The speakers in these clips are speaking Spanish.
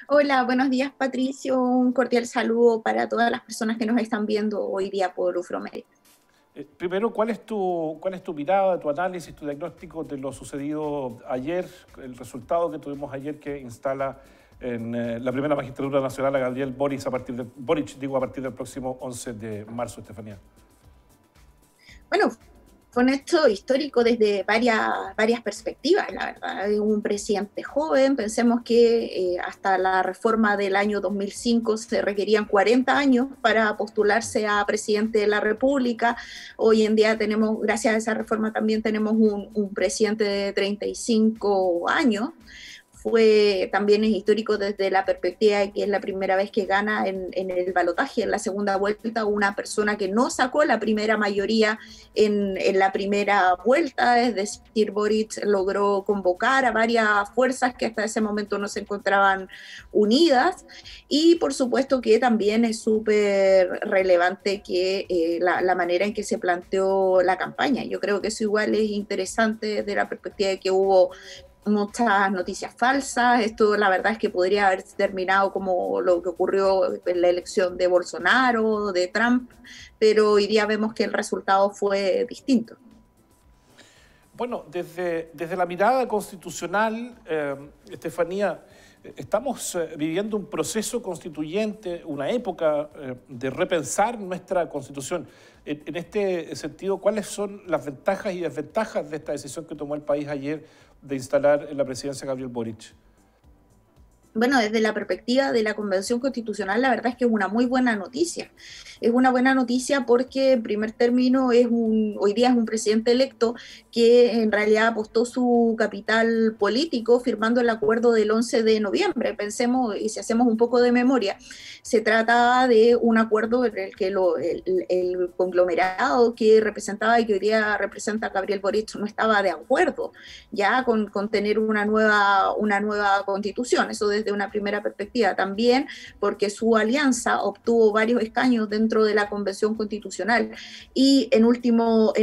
Hola, buenos días Patricio, un cordial saludo para todas las personas que nos están viendo hoy día por Ufromedia. Primero, ¿cuál es tu mirada, tu análisis, tu diagnóstico de lo sucedido ayer, el resultado que tuvimos ayer que instala en la primera magistratura nacional a Gabriel Boric a partir del próximo 11 de marzo, Estefanía? Bueno, fue un hecho histórico desde varias perspectivas, la verdad. Un presidente joven, pensemos que hasta la reforma del año 2005 se requerían 40 años para postularse a presidente de la República. Hoy en día tenemos, gracias a esa reforma también tenemos un presidente de 35 años. Fue también es histórico desde la perspectiva de que es la primera vez que gana en el balotaje, en la segunda vuelta, una persona que no sacó la primera mayoría en la primera vuelta, es decir, Boric logró convocar a varias fuerzas que hasta ese momento no se encontraban unidas, y por supuesto que también es súper relevante que la manera en que se planteó la campaña. Yo creo que eso igual es interesante desde la perspectiva de que hubo muchas noticias falsas. Esto la verdad es que podría haber terminado como lo que ocurrió en la elección de Bolsonaro, de Trump, pero hoy día vemos que el resultado fue distinto. Bueno, desde la mirada constitucional, Estefanía, estamos viviendo un proceso constituyente, una época de repensar nuestra constitución. En este sentido, ¿cuáles son las ventajas y desventajas de esta decisión que tomó el país ayer de instalar en la presidencia a Gabriel Boric? Bueno, desde la perspectiva de la Convención Constitucional, la verdad es que es una muy buena noticia. Es una buena noticia porque, en primer término, hoy día es un presidente electo que en realidad apostó su capital político firmando el acuerdo del 11 de noviembre. Pensemos, y si hacemos un poco de memoria, se trata de un acuerdo en el que el conglomerado que representaba y que hoy día representa a Gabriel Boric no estaba de acuerdo ya con tener una nueva constitución. Eso desde una primera perspectiva. También porque su alianza obtuvo varios escaños dentro de la Convención Constitucional, y en último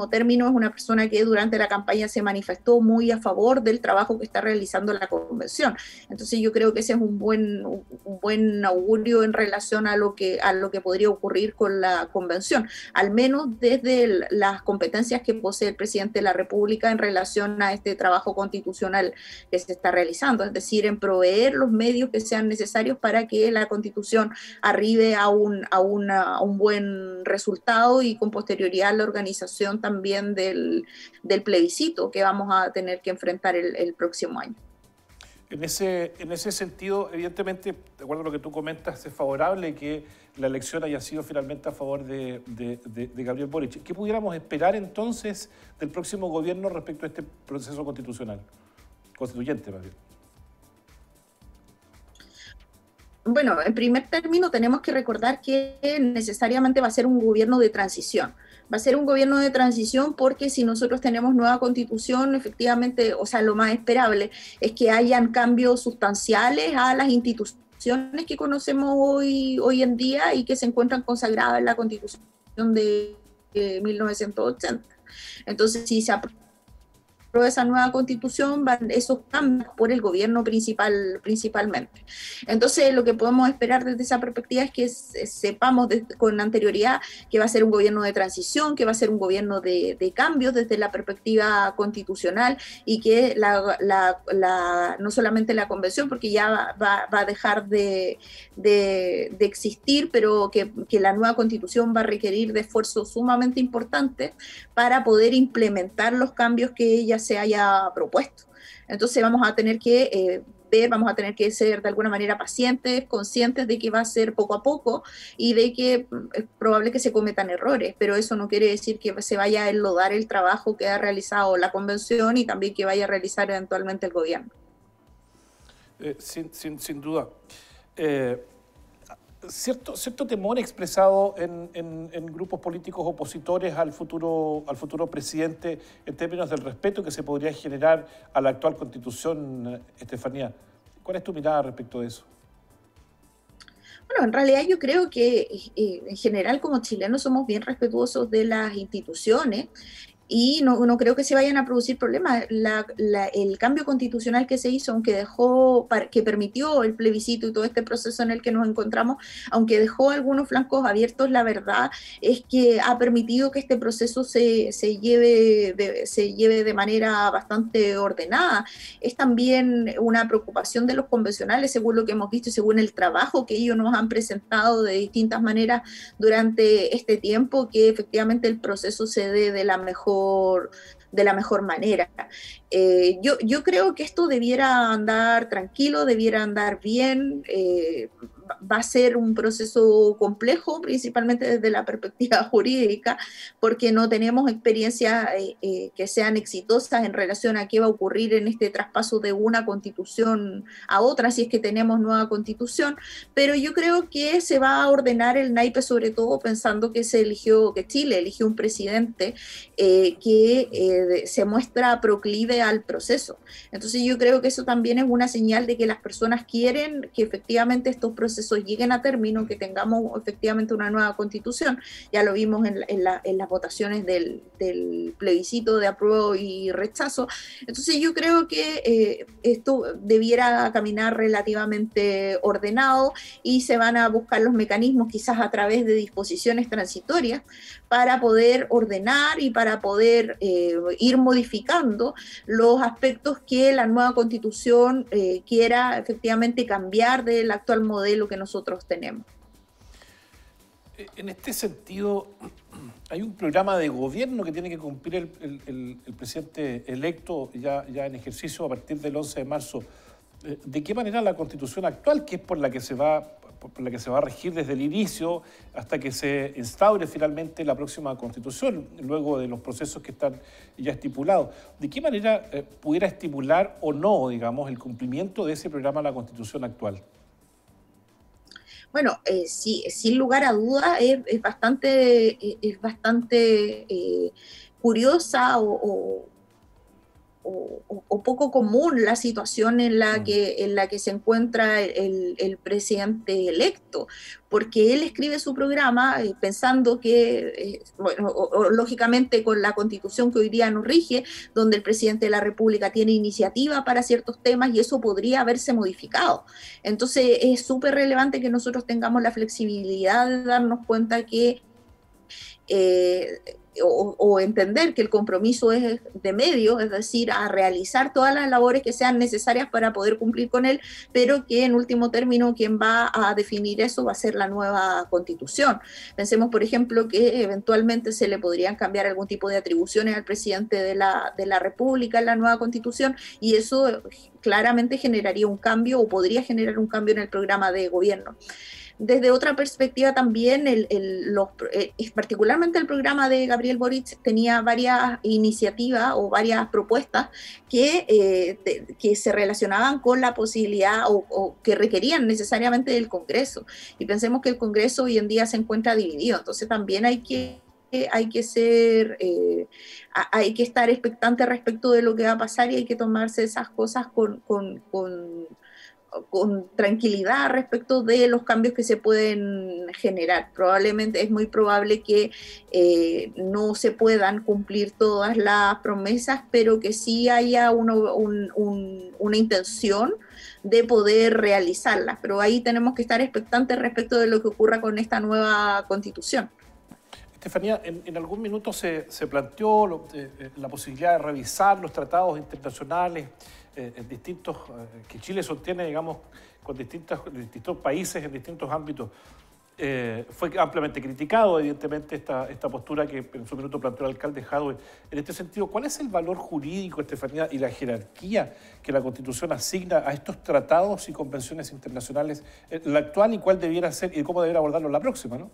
término es una persona que durante la campaña se manifestó muy a favor del trabajo que está realizando la Convención. Entonces yo creo que ese es un buen augurio en relación a lo que podría ocurrir con la Convención, al menos desde las competencias que posee el presidente de la República en relación a este trabajo constitucional que se está realizando, es decir, en proveer los medios que sean necesarios para que la Constitución arribe a un buen resultado, y con posterioridad la organización también del plebiscito que vamos a tener que enfrentar el próximo año. En ese sentido, evidentemente, de acuerdo a lo que tú comentas, es favorable que la elección haya sido finalmente a favor de Gabriel Boric. ¿Qué pudiéramos esperar entonces del próximo gobierno respecto a este proceso constituyente, más bien? Bueno, en primer término tenemos que recordar que necesariamente va a ser un gobierno de transición. Va a ser un gobierno de transición porque si nosotros tenemos nueva constitución, efectivamente, o sea, lo más esperable es que hayan cambios sustanciales a las instituciones que conocemos hoy en día y que se encuentran consagradas en la constitución de 1980. Entonces, si se esa nueva constitución, van esos cambios por el gobierno principalmente. Entonces, lo que podemos esperar desde esa perspectiva es que sepamos con anterioridad que va a ser un gobierno de transición, que va a ser un gobierno de cambios desde la perspectiva constitucional, y que no solamente la convención, porque ya va a dejar de existir, pero que la nueva constitución va a requerir de esfuerzos sumamente importantes para poder implementar los cambios que ella se haya propuesto. Entonces vamos a tener que vamos a tener que ser de alguna manera pacientes, conscientes de que va a ser poco a poco y de que es probable que se cometan errores, pero eso no quiere decir que se vaya a enlodar el trabajo que ha realizado la convención y también que vaya a realizar eventualmente el gobierno. Sin duda. Eh, cierto temor expresado en grupos políticos opositores al futuro presidente en términos del respeto que se podría generar a la actual constitución, Estefanía. ¿Cuál es tu mirada respecto de eso? Bueno, en realidad yo creo que en general como chilenos somos bien respetuosos de las instituciones, y no creo que se vayan a producir problemas. El cambio constitucional que se hizo, aunque que permitió el plebiscito y todo este proceso en el que nos encontramos, aunque dejó algunos flancos abiertos, la verdad es que ha permitido que este proceso se lleve de manera bastante ordenada. Es también una preocupación de los convencionales, según lo que hemos visto y según el trabajo que ellos nos han presentado de distintas maneras durante este tiempo, que efectivamente el proceso se dé de la mejor manera. Yo creo que esto debiera andar tranquilo, debiera andar bien. Va a ser un proceso complejo, principalmente desde la perspectiva jurídica, porque no tenemos experiencias que sean exitosas en relación a qué va a ocurrir en este traspaso de una constitución a otra, si es que tenemos nueva constitución, pero yo creo que se va a ordenar el naipe, sobre todo pensando que Chile eligió un presidente que se muestra proclive al proceso. Entonces yo creo que eso también es una señal de que las personas quieren que efectivamente estos procesos lleguen a término, que tengamos efectivamente una nueva constitución. Ya lo vimos en las votaciones del plebiscito de apruebo y rechazo. Entonces yo creo que esto debiera caminar relativamente ordenado y se van a buscar los mecanismos, quizás a través de disposiciones transitorias, para poder ordenar y para poder ir modificando los aspectos que la nueva constitución quiera efectivamente cambiar del actual modelo que nosotros tenemos. En este sentido, hay un programa de gobierno que tiene que cumplir el presidente electo ya en ejercicio a partir del 11 de marzo. ¿De qué manera la Constitución actual, que es por la que se va a regir desde el inicio hasta que se instaure finalmente la próxima Constitución, luego de los procesos que están ya estipulados, de qué manera pudiera estimular o no, digamos, el cumplimiento de ese programa de la Constitución actual? Bueno, sí, sin lugar a dudas es bastante curiosa o poco común la situación en la que se encuentra el presidente electo, porque él escribe su programa pensando que, lógicamente con la constitución que hoy día nos rige, donde el presidente de la República tiene iniciativa para ciertos temas y eso podría haberse modificado. Entonces es súper relevante que nosotros tengamos la flexibilidad de darnos cuenta que o entender que el compromiso es de medio, es decir, a realizar todas las labores que sean necesarias para poder cumplir con él, pero que en último término quien va a definir eso va a ser la nueva constitución. Pensemos, por ejemplo, que eventualmente se le podrían cambiar algún tipo de atribuciones al presidente de la República en la nueva constitución, y eso claramente generaría un cambio o podría generar un cambio en el programa de gobierno. Desde otra perspectiva también, particularmente el programa de Gabriel Boric tenía varias iniciativas o varias propuestas que se relacionaban con la posibilidad o que requerían necesariamente del Congreso. Y pensemos que el Congreso hoy en día se encuentra dividido, entonces también hay que estar expectante respecto de lo que va a pasar y hay que tomarse esas cosas con tranquilidad respecto de los cambios que se pueden generar. Probablemente es muy probable que no se puedan cumplir todas las promesas, pero que sí haya una intención de poder realizarlas. Pero ahí tenemos que estar expectantes respecto de lo que ocurra con esta nueva constitución. Estefanía, en algún minuto se planteó la posibilidad de revisar los tratados internacionales distintos que Chile sostiene, digamos, con distintos países en distintos ámbitos. Fue ampliamente criticado, evidentemente, esta postura que en su minuto planteó el alcalde Jadwe. En este sentido, ¿cuál es el valor jurídico, Estefanía, y la jerarquía que la Constitución asigna a estos tratados y convenciones internacionales, la actual, y cuál debiera ser y cómo debiera abordarlo la próxima, ¿no?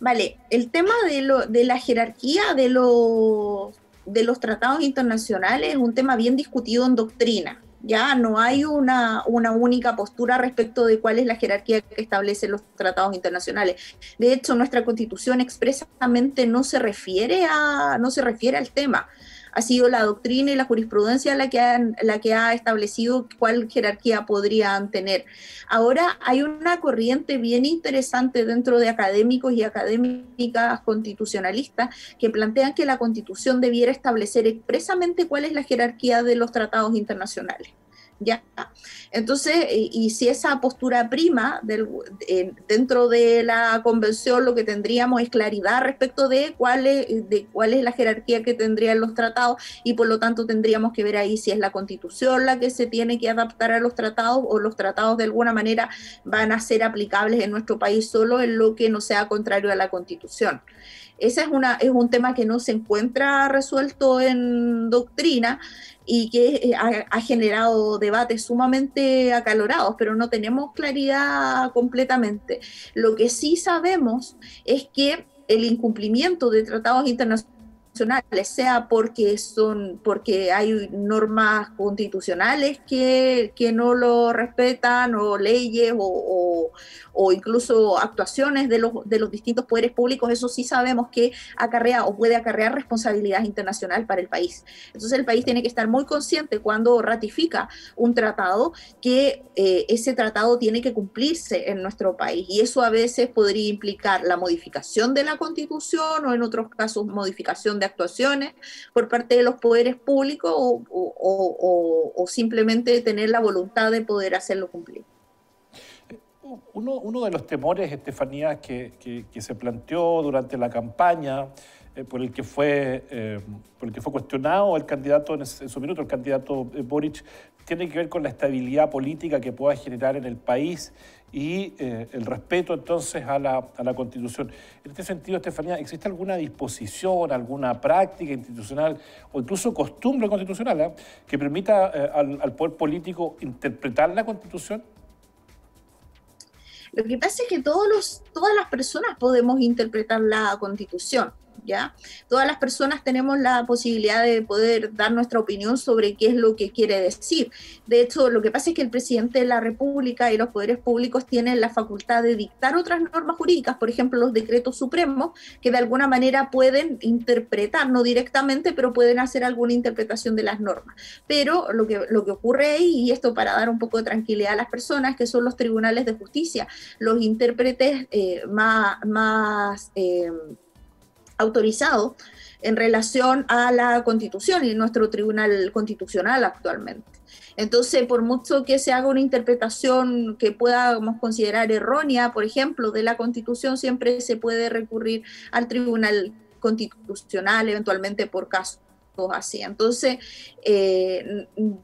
Vale, el tema de la jerarquía de los tratados internacionales es un tema bien discutido en doctrina. Ya no hay una única postura respecto de cuál es la jerarquía que establecen los tratados internacionales. De hecho, nuestra Constitución expresamente no se refiere al tema. ha sido la doctrina y la jurisprudencia la que ha establecido cuál jerarquía podrían tener. Ahora hay una corriente bien interesante dentro de académicos y académicas constitucionalistas que plantean que la Constitución debiera establecer expresamente cuál es la jerarquía de los tratados internacionales. ¿Ya? Entonces, y si esa postura prima dentro de la convención, lo que tendríamos es claridad respecto de cuál es la jerarquía que tendrían los tratados, y por lo tanto tendríamos que ver ahí si es la Constitución la que se tiene que adaptar a los tratados, o los tratados de alguna manera van a ser aplicables en nuestro país solo en lo que no sea contrario a la Constitución. Ese es un tema que no se encuentra resuelto en doctrina y que ha generado debates sumamente acalorados, pero no tenemos claridad completamente. Lo que sí sabemos es que el incumplimiento de tratados internacionales, sea porque hay normas constitucionales que no lo respetan, o leyes, o incluso actuaciones de los distintos poderes públicos, eso sí sabemos que acarrea o puede acarrear responsabilidad internacional para el país. Entonces el país tiene que estar muy consciente cuando ratifica un tratado que ese tratado tiene que cumplirse en nuestro país, y eso a veces podría implicar la modificación de la Constitución, o en otros casos modificación de actuaciones por parte de los poderes públicos, o simplemente tener la voluntad de poder hacerlo cumplir. Uno de los temores, Estefanía, que se planteó durante la campaña, por el que fue cuestionado el candidato en su minuto, el candidato Boric, tiene que ver con la estabilidad política que pueda generar en el país y el respeto entonces a la Constitución. En este sentido, Estefanía, ¿existe alguna disposición, alguna práctica institucional o incluso costumbre constitucional que permita al poder político interpretar la Constitución? Lo que pasa es que todas las personas podemos interpretar la Constitución, ¿ya? Todas las personas tenemos la posibilidad de poder dar nuestra opinión sobre qué es lo que quiere decir. De hecho, lo que pasa es que el presidente de la República y los poderes públicos tienen la facultad de dictar otras normas jurídicas, por ejemplo, los decretos supremos, que de alguna manera pueden interpretar, no directamente, pero pueden hacer alguna interpretación de las normas. Pero lo que ocurre ahí, y esto para dar un poco de tranquilidad a las personas, que son los tribunales de justicia, los intérpretes más autorizados en relación a la Constitución y nuestro Tribunal Constitucional actualmente. Entonces, por mucho que se haga una interpretación que podamos considerar errónea, por ejemplo, de la Constitución, siempre se puede recurrir al Tribunal Constitucional, eventualmente por casos así. Entonces,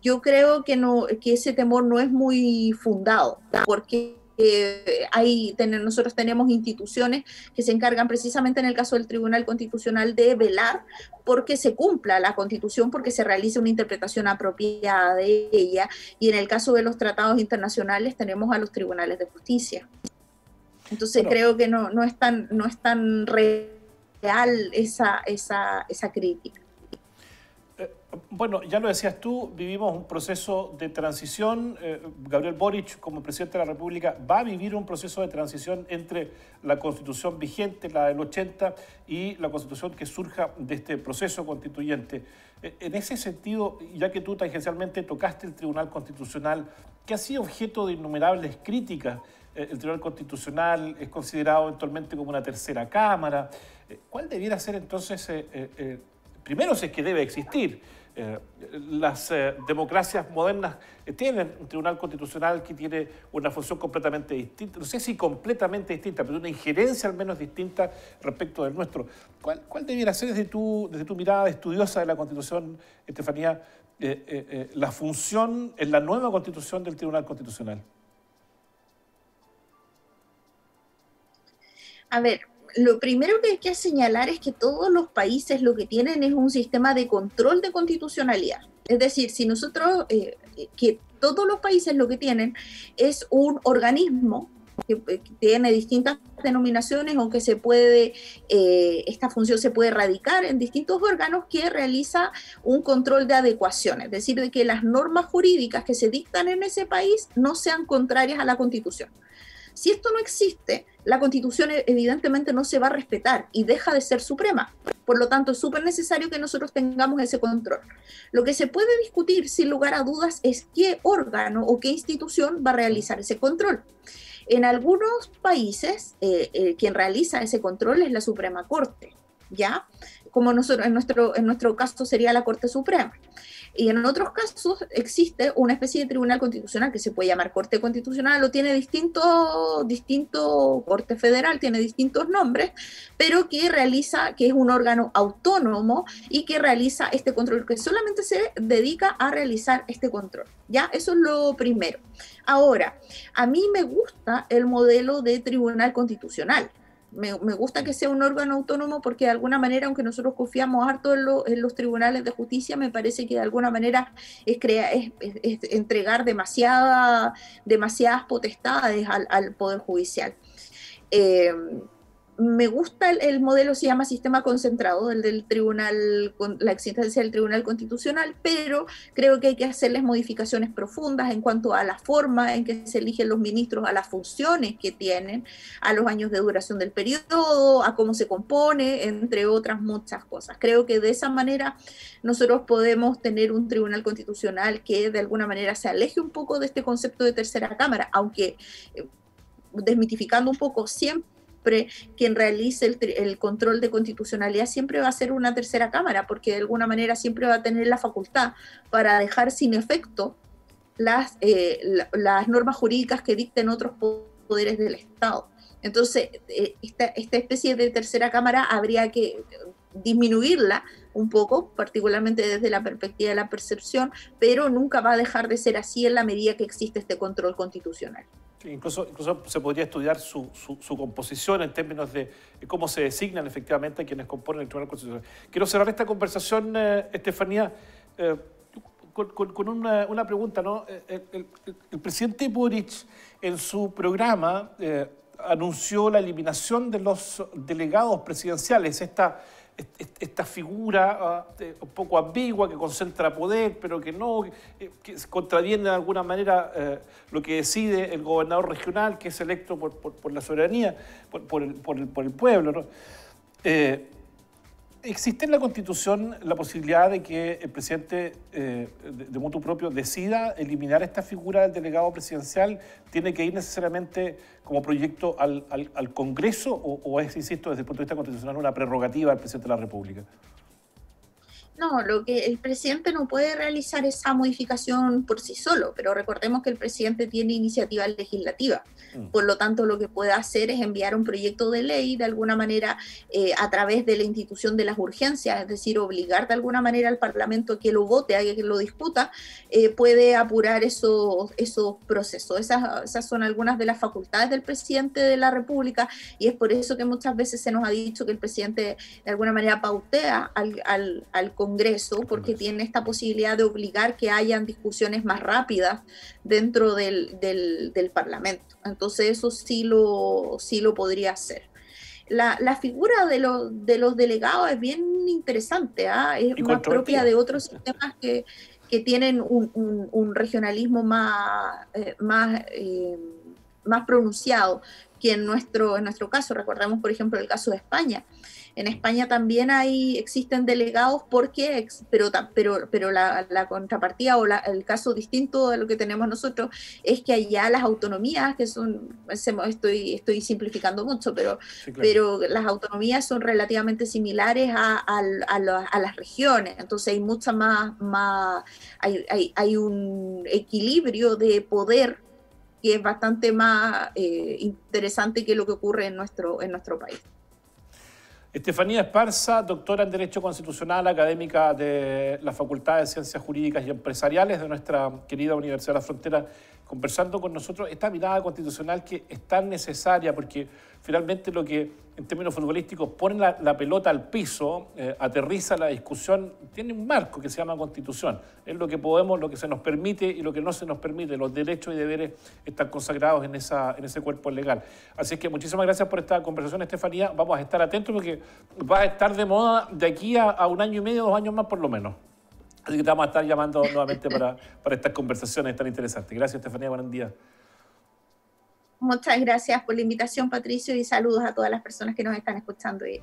yo creo que ese temor no es muy fundado, porque nosotros tenemos instituciones que se encargan precisamente en el caso del Tribunal Constitucional de velar porque se cumpla la Constitución, porque se realice una interpretación apropiada de ella, y en el caso de los tratados internacionales tenemos a los tribunales de justicia. Entonces creo que no es tan real esa crítica. Bueno, ya lo decías tú, vivimos un proceso de transición. Gabriel Boric, como presidente de la República, va a vivir un proceso de transición entre la Constitución vigente, la del 80, y la Constitución que surja de este proceso constituyente. En ese sentido, ya que tú tangencialmente tocaste el Tribunal Constitucional, que ha sido objeto de innumerables críticas, el Tribunal Constitucional es considerado eventualmente como una tercera cámara. ¿Cuál debiera ser entonces, primero, si es que debe existir? Las democracias modernas tienen un Tribunal Constitucional que tiene una función completamente distinta, no sé si completamente distinta, pero una injerencia al menos distinta respecto del nuestro. ¿Cuál debiera ser desde tu mirada estudiosa de la Constitución, Estefanía, la función en la nueva Constitución del Tribunal Constitucional? A ver, lo primero que hay que señalar es que todos los países lo que tienen es un sistema de control de constitucionalidad. Es decir, si nosotros, que todos los países lo que tienen es un organismo que tiene distintas denominaciones, o que esta función se puede radicar en distintos órganos, que realiza un control de adecuación, es decir, de que las normas jurídicas que se dictan en ese país no sean contrarias a la Constitución. Si esto no existe, la Constitución evidentemente no se va a respetar y deja de ser suprema. Por lo tanto, es súper necesario que nosotros tengamos ese control. Lo que se puede discutir, sin lugar a dudas, es qué órgano o qué institución va a realizar ese control. En algunos países, quien realiza ese control es la Suprema Corte, ¿ya? Como nosotros, en nuestro caso sería la Corte Suprema. Y en otros casos existe una especie de tribunal constitucional que se puede llamar Corte Constitucional o tiene Corte Federal, tiene distintos nombres, pero que es un órgano autónomo y que realiza este control, que solamente se dedica a realizar este control. ¿Ya? Eso es lo primero. Ahora, a mí me gusta el modelo de tribunal constitucional. Me gusta que sea un órgano autónomo porque de alguna manera, aunque nosotros confiamos harto en los tribunales de justicia, me parece que de alguna manera es entregar demasiadas potestades al Poder Judicial. Me gusta el modelo, se llama sistema concentrado, el del tribunal, la existencia del Tribunal Constitucional, pero creo que hay que hacerles modificaciones profundas en cuanto a la forma en que se eligen los ministros, a las funciones que tienen, a los años de duración del periodo, a cómo se compone, entre otras muchas cosas. Creo que de esa manera nosotros podemos tener un Tribunal Constitucional que de alguna manera se aleje un poco de este concepto de tercera cámara, aunque desmitificando un poco, siempre quien realice el control de constitucionalidad siempre va a ser una tercera cámara, porque de alguna manera siempre va a tener la facultad para dejar sin efecto las normas jurídicas que dicten otros poderes del Estado. Entonces, esta especie de tercera cámara habría que disminuirla un poco, particularmente desde la perspectiva de la percepción, pero nunca va a dejar de ser así en la medida que existe este control constitucional. Sí, incluso se podría estudiar su composición en términos de cómo se designan efectivamente quienes componen el Tribunal Constitucional. Quiero cerrar esta conversación, Estefanía, con una pregunta, ¿no? El presidente Boric, en su programa, anunció la eliminación de los delegados presidenciales, esta figura un poco ambigua que concentra poder, pero que no, que contraviene de alguna manera lo que decide el gobernador regional, que es electo por la soberanía, por el pueblo, ¿no? ¿Existe en la Constitución la posibilidad de que el presidente de motu propio decida eliminar esta figura del delegado presidencial? ¿Tiene que ir necesariamente como proyecto al Congreso o es, insisto, desde el punto de vista constitucional, una prerrogativa del presidente de la República? No, lo que el presidente no puede realizar esa modificación por sí solo, pero recordemos que el presidente tiene iniciativa legislativa. Por lo tanto, lo que puede hacer es enviar un proyecto de ley de alguna manera a través de la institución de las urgencias, es decir, obligar de alguna manera al Parlamento a que lo vote, a que lo discuta, puede apurar esos procesos. Esas son algunas de las facultades del presidente de la República y es por eso que muchas veces se nos ha dicho que el presidente de alguna manera pautea al Congreso, porque tiene esta posibilidad de obligar que hayan discusiones más rápidas dentro del Parlamento. Entonces eso sí lo podría hacer. La figura de los delegados es bien interesante, es más propia de otros sistemas que tienen un regionalismo más pronunciado que en nuestro caso. Recordemos, por ejemplo, el caso de España. En España también existen delegados pero la contrapartida o el caso distinto de lo que tenemos nosotros es que allá las autonomías, que son, estoy simplificando mucho, pero, sí, claro, pero las autonomías son relativamente similares a las regiones, entonces hay mucha hay un equilibrio de poder que es bastante más interesante que lo que ocurre en nuestro país. Estefanía Esparza, doctora en Derecho Constitucional, académica de la Facultad de Ciencias Jurídicas y Empresariales de nuestra querida Universidad de la Frontera, conversando con nosotros esta mirada constitucional que es tan necesaria porque finalmente lo que en términos futbolísticos pone la pelota al piso, aterriza la discusión, tiene un marco que se llama Constitución. Es lo que podemos, lo que se nos permite y lo que no se nos permite. Los derechos y deberes están consagrados en ese cuerpo legal. Así es que muchísimas gracias por esta conversación, Estefanía. Vamos a estar atentos porque va a estar de moda de aquí a 1 año y medio, 2 años más por lo menos. Así que te vamos a estar llamando nuevamente para estas conversaciones tan interesantes. Gracias, Estefanía. Buen día. Muchas gracias por la invitación, Patricio, y saludos a todas las personas que nos están escuchando hoy.